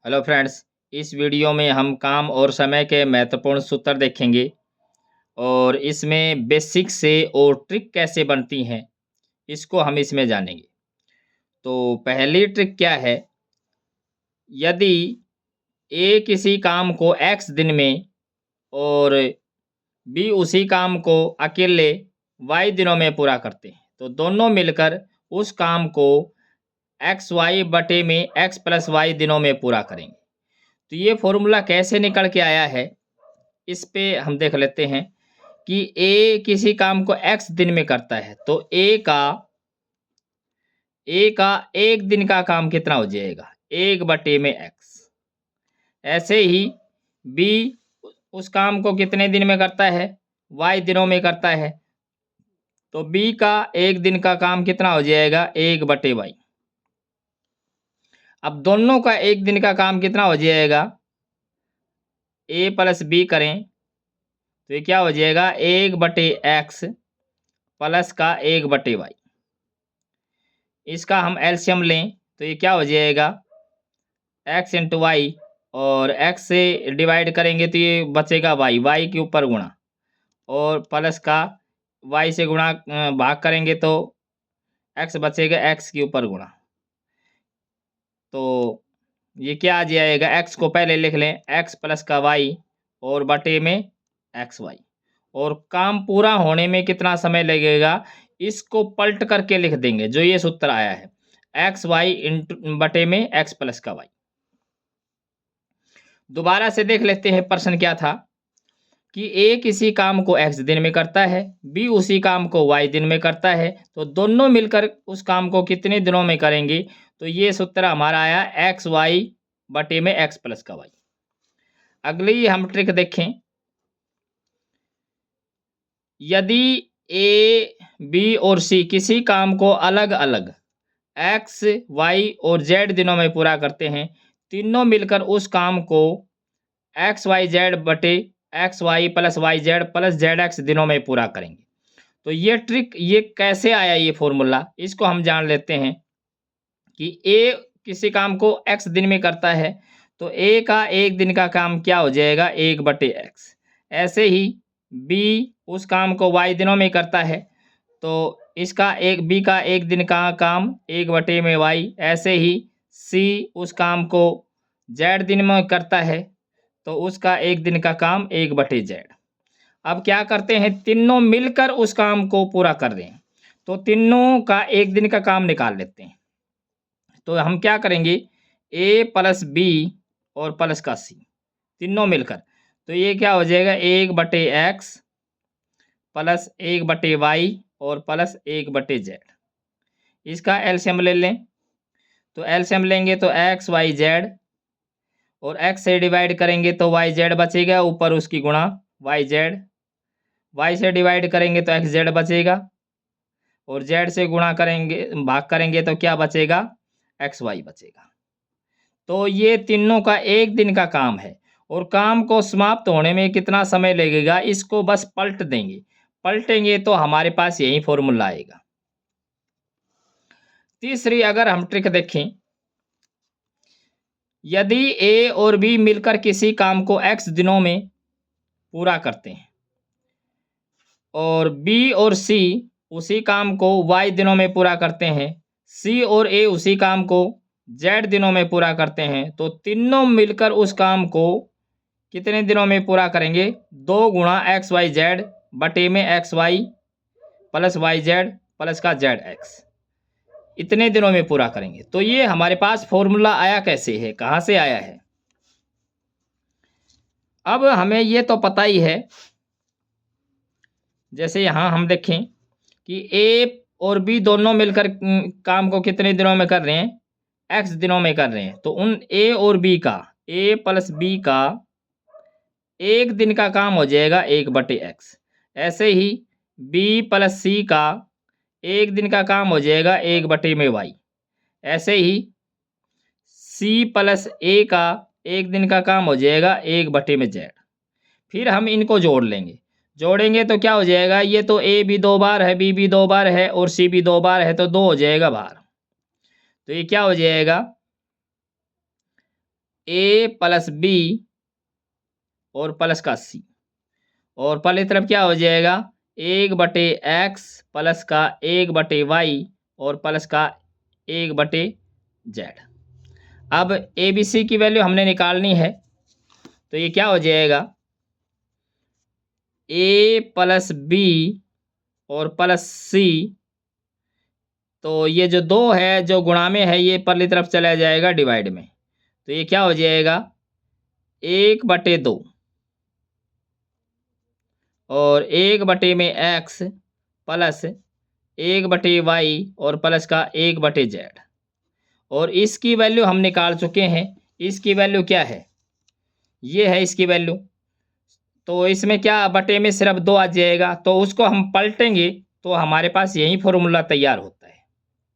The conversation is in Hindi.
Hello friends. इस वीडियो में हम काम और समय के महत्वपूर्ण सूत्र देखेंगे और इसमें बेसिक से और ट्रिक कैसे बनती हैं इसको हम इसमें जानेंगे। तो पहली ट्रिक क्या है, यदि ए किसी काम को एक्स दिन में और बी उसी काम को अकेले वाई दिनों में पूरा करते हैं तो दोनों मिलकर उस काम को एक्स वाई बटे में एक्स प्लस वाई दिनों में पूरा करेंगे। तो ये फॉर्मूला कैसे निकल के आया है इस पे हम देख लेते हैं कि ए किसी काम को एक्स दिन में करता है तो ए का एक दिन का काम कितना हो जाएगा, एक बटे में एक्स। ऐसे ही बी उस काम को कितने दिन में करता है, वाई दिनों में करता है तो बी का एक दिन का काम कितना हो जाएगा, एक बटे वाई। अब दोनों का एक दिन का काम कितना हो जाएगा, ए प्लस बी करें तो ये क्या हो जाएगा, एक बटे एक्स प्लस का एक बटे वाई। इसका हम एलसीएम लें तो ये क्या हो जाएगा, एक्स इंटू वाई, और एक्स से डिवाइड करेंगे तो ये बचेगा वाई, वाई के ऊपर गुणा, और प्लस का वाई से गुणा भाग करेंगे तो एक्स बचेगा, एक्स के ऊपर गुणा। तो ये क्या आ जाएगा, एक्स को पहले लिख लें, एक्स प्लस का वाई और बटे में एक्स वाई। और काम पूरा होने में कितना समय लगेगा इसको पलट करके लिख देंगे, जो ये सूत्र आया है एक्स वाई इंटू बटे में एक्स प्लस का वाई। दोबारा से देख लेते हैं प्रश्न क्या था कि ए किसी काम को एक्स दिन में करता है, बी उसी काम को वाई दिन में करता है तो दोनों मिलकर उस काम को कितने दिनों में करेंगे। तो ये सूत्र हमारा आया एक्स वाई बटे में एक्स प्लस का वाई। अगली हम ट्रिक देखें, यदि ए बी और सी किसी काम को अलग अलग एक्स वाई और जेड दिनों में पूरा करते हैं, तीनों मिलकर उस काम को एक्स वाई जेड बटे x y plus y z plus z x दिनों में पूरा करेंगे। तो ये ट्रिक ये कैसे आया, ये फॉर्मूला इसको हम जान लेते हैं कि ए किसी काम को एक्स दिन में करता है तो ए का एक दिन का काम क्या हो जाएगा, एक बटे एक्स। ऐसे ही बी उस काम को वाई दिनों में करता है तो इसका एक बी का एक दिन का काम एक बटे में वाई। ऐसे ही सी उस काम को जेड दिन में करता है तो उसका एक दिन का काम एक बटे जेड। अब क्या करते हैं, तीनों मिलकर उस काम को पूरा कर रहे हैं तो तीनों का एक दिन का काम निकाल लेते हैं। तो हम क्या करेंगे, ए प्लस बी और प्लस का सी तीनों मिलकर, तो ये क्या हो जाएगा, एक बटे एक्स प्लस एक बटे वाई और प्लस एक बटे जेड। इसका एलसीएम ले लें तो एलसीएम लेंगे तो एक्स वाई जेड, और एक्स से डिवाइड करेंगे तो वाई जेड बचेगा, ऊपर उसकी गुणा वाई जेड। वाई से डिवाइड करेंगे तो एक्स जेड बचेगा, और जेड से गुणा करेंगे भाग करेंगे तो क्या बचेगा, एक्स वाई बचेगा। तो ये तीनों का एक दिन का काम है और काम को समाप्त होने में कितना समय लगेगा इसको बस पलट देंगे, पलटेंगे तो हमारे पास यही फॉर्मूला आएगा। तीसरी अगर हम ट्रिक देखें, यदि ए और बी मिलकर किसी काम को एक्स दिनों में पूरा करते हैं और बी और सी उसी काम को वाई दिनों में पूरा करते हैं, सी और ए उसी काम को जेड दिनों में पूरा करते हैं, तो तीनों मिलकर उस काम को कितने दिनों में पूरा करेंगे, दो गुणा एक्स वाई जेड बटे में x y plus y z plus का जेड एक्स, इतने दिनों में पूरा करेंगे। तो ये हमारे पास फॉर्मूला आया कैसे है, कहाँ से आया है। अब हमें ये तो पता ही है, जैसे यहाँ हम देखें कि ए और बी दोनों मिलकर काम को कितने दिनों में कर रहे हैं, एक्स दिनों में कर रहे हैं, तो उन ए और बी का, ए प्लस बी का एक दिन का काम हो जाएगा एक बटे एक्स। ऐसे ही बी प्लस सी का एक दिन का काम हो जाएगा एक बटे में वाई। ऐसे ही सी प्लस ए का एक दिन का काम हो जाएगा एक बटे में जेड। फिर हम इनको जोड़ लेंगे, जोड़ेंगे तो क्या हो जाएगा, ये तो ए भी दो बार है, बी भी दो बार है और सी भी दो बार है, तो दो हो जाएगा बाहर। तो ये क्या हो जाएगा, ए प्लस बी और प्लस का सी, और पहले तरफ क्या हो जाएगा 1/x प्लस का 1/y और प्लस का 1/z। अब ए बी सी की वैल्यू हमने निकालनी है, तो ये क्या हो जाएगा ए प्लस बी और प्लस सी, तो ये जो 2 है जो गुणा में है ये परली तरफ चला जाएगा डिवाइड में, तो ये क्या हो जाएगा 1/2 और 1 में x प्लस 1/y और प्लस का 1/z, और इसकी वैल्यू हम निकाल चुके हैं। इसकी वैल्यू क्या है, ये है इसकी वैल्यू, तो इसमें क्या बटे में सिर्फ 2 आ जाएगा, तो उसको हम पलटेंगे तो हमारे पास यही फॉर्मूला तैयार होता है।